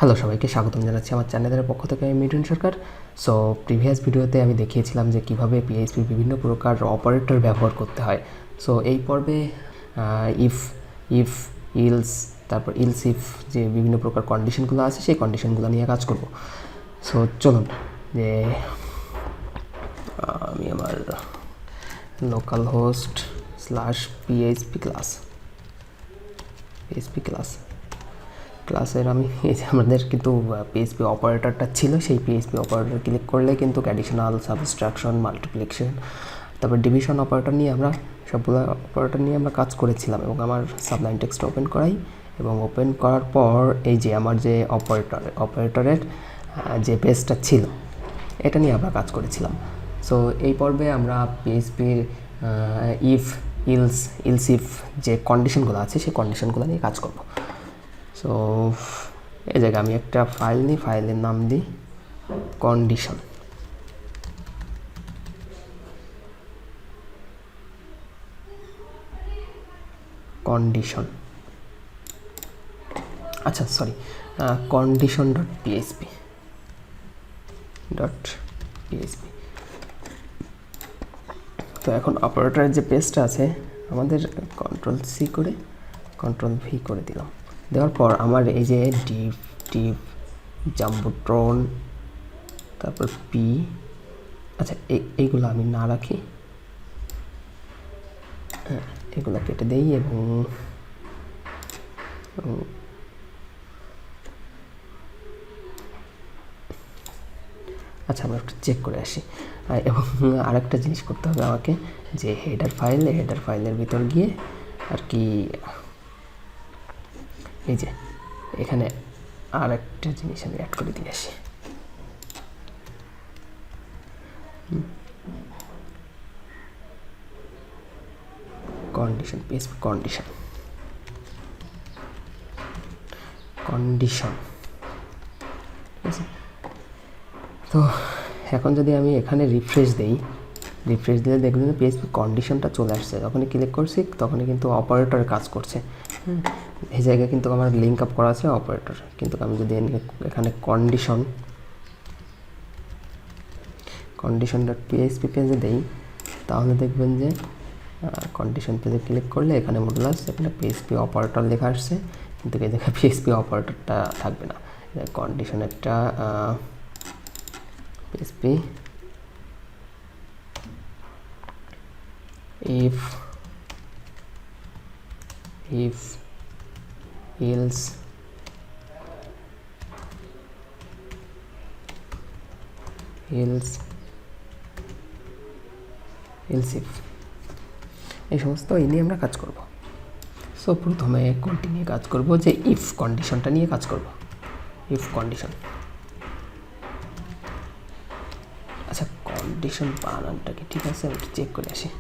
Hello সবাইকে স্বাগতম জানাচ্ছি আমার চ্যানেলের পক্ষ থেকে। আমি মিঠুন সরকার। সো প্রিভিয়াস ভিডিওতে আমি দেখিয়েছিলাম যে কীভাবে পিএইচপির বিভিন্ন প্রকার অপারেটর ব্যবহার করতে হয়। সো এই পর্বে ইফ ইফ ইলস তারপর ইলসিফ যে বিভিন্ন প্রকার কন্ডিশনগুলো আছে সেই কন্ডিশনগুলো নিয়ে কাজ করব। সো চলুন যে আমি আমার লোকাল হোস্ট /php ক্লাসের আমি এই যে আমাদের কিন্তু পিএইচপি অপারেটরটা ছিল, সেই পিএইচপি অপারেটর ক্লিক করলে কিন্তু অ্যাডিশনাল, সাবস্ট্রাকশন, মাল্টিপ্লিকেশন, তারপর ডিভিশন অপারেটর নিয়ে আমরা সবগুলো অপারেটর নিয়ে আমরা কাজ করেছিলাম। এবং আমার সাবলাইন টেক্সট ওপেন করাই এবং ওপেন করার পর এই যে আমার যে অপারেটরের যে পেজটা ছিল এটা নিয়ে আমরা কাজ করেছিলাম। সো এই পর্বে আমরা পিএইচপির ইফ ইলসিফ যে কন্ডিশনগুলো আছে সেই কন্ডিশনগুলো নিয়ে কাজ করব। সো এই জায়গায় আমি একটা ফাইল নিই, ফাইলের নাম দিই কন্ডিশন। আচ্ছা সরি, condition.php তো এখন অপারেটরের যে পেজটা আছে আমাদের Ctrl+C করে Ctrl+V করে দিলাম। দেওয়ার পর আমার এই যে ডিভ জাম্বোট্রন তারপর পি, আচ্ছা এইগুলো আমি না রাখি, হ্যাঁ এগুলো কেটে দেই। এবং আচ্ছা আমরা একটু চেক করে আসি। এবং আরেকটা জিনিস করতে হবে আমাকে, যে হেডার ফাইলের ভিতর গিয়ে আর কি এই যে এখানে আর একটা জিনিস আমি অ্যাড করে দিয়ে আসি। Condition, PHP condition. তো এখন যদি আমি এখানে রিফ্রেশ দিলে দেখবেন যে পিএইচপি কন্ডিশনটা চলে আসছে। যখনই ক্লিক করছি তখনই কিন্তু অপারেটর কাজ করছে। এই জায়গায় কিন্তু আমার লিঙ্ক আপ করা আছে অপারেটর, কিন্তু আমি যদি এখানে condition.php পেজে দেই তাহলে দেখবেন যে কন্ডিশন পেজে ক্লিক করলে এখানে মডুলাস, এখানে পিএইচপি অপারেটর লেখা আসছে, কিন্তু এই জায়গায় পিএইচপি অপারেটরটা থাকবে না। কন্ডিশন একটা PHP if else elseif, এই সমস্ত এই নিয়ে আমরা কাজ করব। সো প্রথমে কোনটি নিয়ে কাজ করব, যে ইফ কন্ডিশনটা নিয়ে কাজ করব। ইফ কন্ডিশন, আচ্ছা কন্ডিশন বানানটা কি ঠিক আছে আমি চেক করে আসি।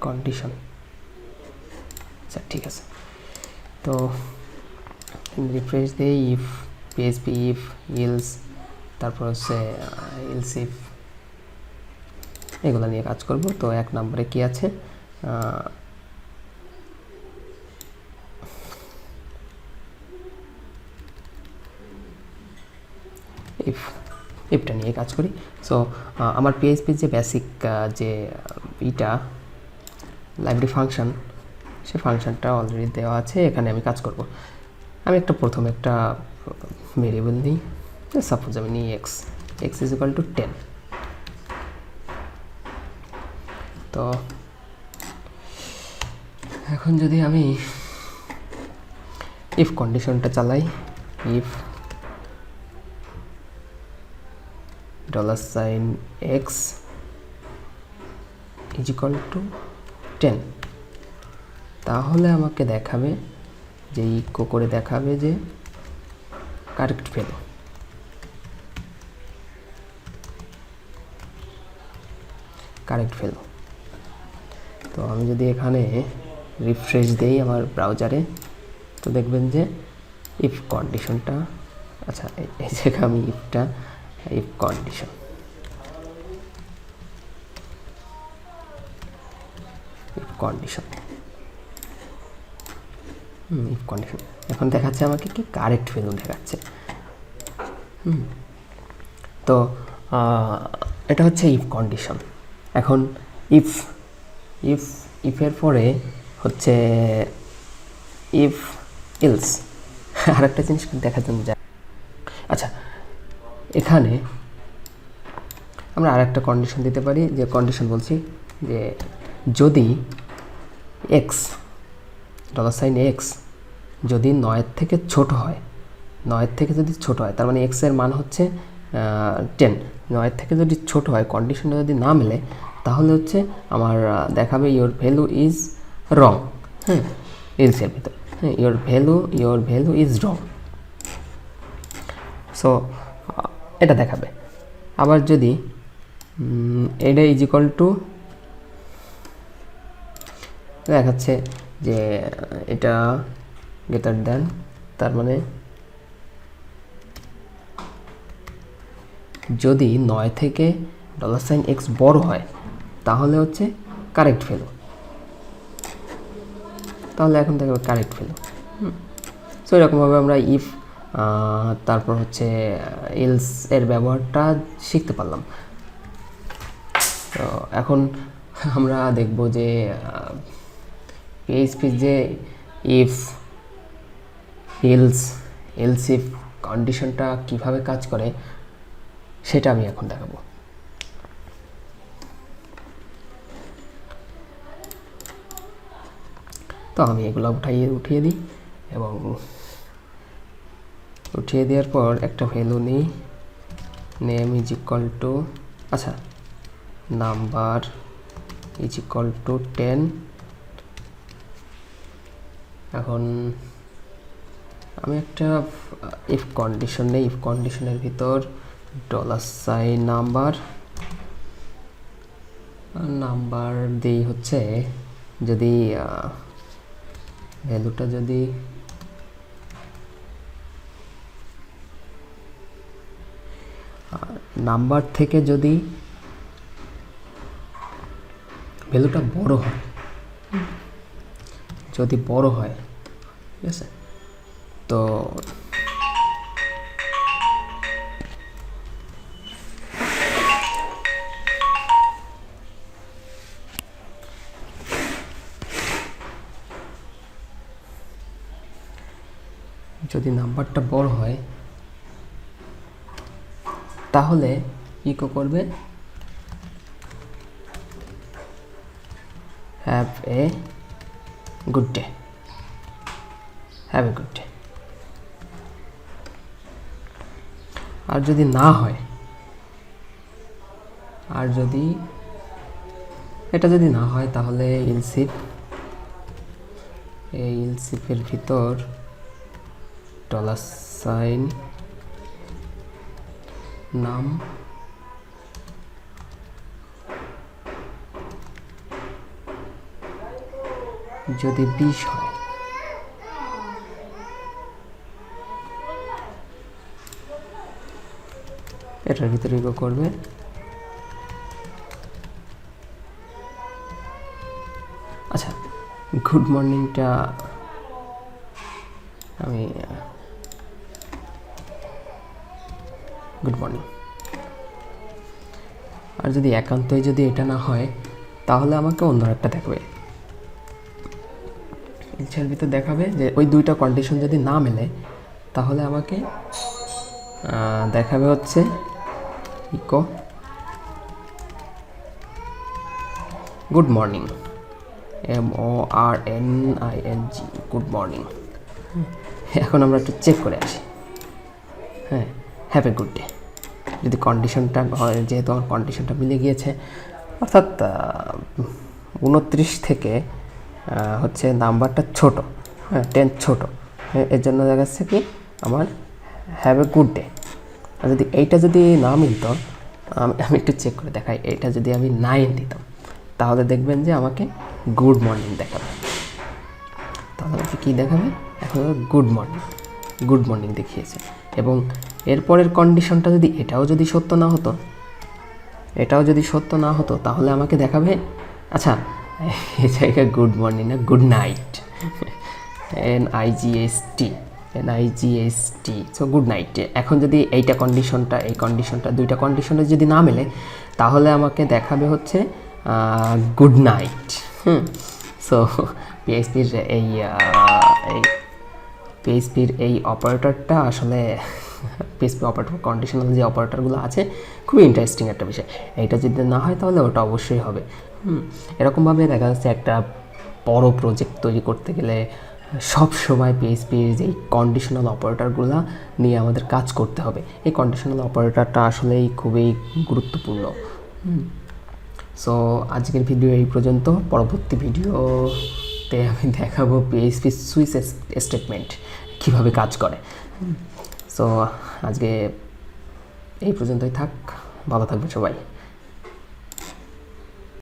কন্ডিশন আচ্ছা ঠিক আছে। তো রিফ্রেশ দিই, ইফ পিএইচপি ইফ ইলস, তারপর হচ্ছে এলসিফ, এগুলো নিয়ে কাজ করব। তো এক নম্বরে কি আছে, ইফটা নিয়ে কাজ করি। সো আমার পিএইচপির যে বেসিক যে ইটা লাইব্রেরি ফাংশন, সে ফাংশনটা অলরেডি দেওয়া আছে, এখানে আমি কাজ করব। আমি প্রথমে একটা ভেরিয়েবল নিই, সাপোজ আমি নিই x = 10। তো এখন যদি আমি ইফ কন্ডিশনটা চালাই, ইফ $x = 10, তাহলে আমাকে দেখাবে যে ইকো করে দেখাবে যে কারেক্ট ভ্যালু। তো আমি যদি এখানে রিফ্রেশ দেই আমার ব্রাউজারে, তো দেখবেন যে ইফ কন্ডিশনটা, আচ্ছা এই জায়গায় আমি if condition condition. If condition এখন দেখাচ্ছে আমাকে কি কারেক্ট ভ্যালু দেখাচ্ছে। তো এটা হচ্ছে ইফ কন্ডিশন। এখন ইফের পরে হচ্ছে ইফ এলস। আরেকটা জিনিস দেখার জন্য যায়। আচ্ছা, এখানে আমরা আরেকটা কন্ডিশন দিতে পারি, যে কন্ডিশন বলছি যে যদি এক্স $x যদি 9 থেকে ছোট হয়, 9 থেকে যদি ছোট হয়, তার মানে এক্সের মান হচ্ছে 10, 9 থেকে যদি ছোট হয়, কন্ডিশনটা যদি না মেলে, তাহলে হচ্ছে আমার দেখাবে ইয়োর ভ্যালু ইজ রং। হ্যাঁ, এলসের ভিতর, হ্যাঁ, your value is wrong. So এটা দেখাবে। আবার যদি এটা ইজ ইকুয়াল টু দেখাচ্ছে যে এটা গ্রেটার দেন, তার মানে যদি 9 থেকে $x বড় হয় তাহলে হচ্ছে কারেক্ট ভ্যালু, তাহলে এখন দেখবে কারেক্ট ভ্যালু। সো এরকমভাবে আমরা ইফ তারপর হচ্ছে এলস এর ব্যবহারটা শিখতে পারলাম। তো এখন আমরা দেখব যে PHP যে ইফ এলসিফ কন্ডিশনটা কিভাবে কাজ করে সেটা আমি এখন দেখাবো। তো আমি এগুলো উঠিয়ে দিই, এবং উঠিয়ে দেওয়ার পর একটা ভ্যালু নিই, নেম ইজ ইকুয়াল টু, আচ্ছা, নাম্বার ইজ ইকুয়াল টু 10। এখন আমি একটা ইফ কন্ডিশন নেই, ইফ কন্ডিশনের ভিতর নাম্বার দিই হচ্ছে, যদি ভ্যালুটা যদি নাম্বার থেকে যদি ভ্যালুটা বড় হয়, যদি বড় হয়, ঠিক আছে, তো যদি নাম্বারটা বড় হয় তাহলে ইকো করবে have a good day, have a good day. আর যদি না হয়, আর যদি এটা যদি না হয়, তাহলে এলসিফের ভিতর $, নাম যদি 20 হয়, এটার ভিতরে ইকো করবে আচ্ছা, গুড মর্নিংটা আমি গুড মর্নিং। আর যদি একান্তই যদি এটা না হয়, তাহলে আমাকে অন্য একটা দেখাবে, ইচ্ছার ভিতর দেখাবে যে ওই দুইটা কন্ডিশন যদি না মেলে, তাহলে আমাকে দেখাবে হচ্ছে echo good morning, MORNING, good morning. এখন আমরা একটু চেক করে আসি। হ্যাঁ, হ্যাভ এ গুড ডে। যদি কন্ডিশনটা হয়, যেহেতু আমার কন্ডিশনটা মিলে গিয়েছে, অর্থাৎ 29 থেকে হচ্ছে নাম্বারটা ছোট, হ্যাঁ 10 ছোট, এর জন্য দেখা যাচ্ছে কি আমার হ্যাভ এ গুড ডে। আর যদি এইটা যদি না মিলত, আমি একটু চেক করে দেখাই, এইটা যদি আমি 9 দিতাম, তাহলে দেখবেন যে আমাকে গুড মর্নিং দেখাবে। তাহলে আমাকে কী দেখাবে? এখন গুড মর্নিং দেখিয়েছে। এবং এরপরের কন্ডিশনটা যদি এটাও যদি সত্য না হতো, তাহলে আমাকে দেখাবে, আচ্ছা এই জায়গায় গুড মর্নিং না, good night, NIGST, so good night. এখন যদি এই কন্ডিশনটা দুইটা কন্ডিশনে যদি না মেলে, তাহলে আমাকে দেখাবে হচ্ছে গুড নাইট। সো পিএইচপির এই অপারেটরটা আসলে পিএইচপি অপারেটর কন্ডিশনাল যে অপারেটরগুলো আছে খুবই ইন্টারেস্টিং একটা বিষয়। এইটা যদি না হয় তাহলে ওটা অবশ্যই হবে। এরকমভাবে দেখা যাচ্ছে একটা বড় প্রজেক্ট তৈরি করতে গেলে সব সময় পিএইচপির যেই কন্ডিশনাল অপারেটরগুলো নিয়ে আমাদের কাজ করতে হবে। এই কন্ডিশনাল অপারেটরটা আসলেই খুবই গুরুত্বপূর্ণ। সো আজকের ভিডিও এই পর্যন্ত। পরবর্তী ভিডিওতে আমি দেখাবো পিএইচপি সুইচ স্টেটমেন্ট কীভাবে কাজ করে। সো আজকে এই পর্যন্তই থাক, ভালো থাকবেন সবাই।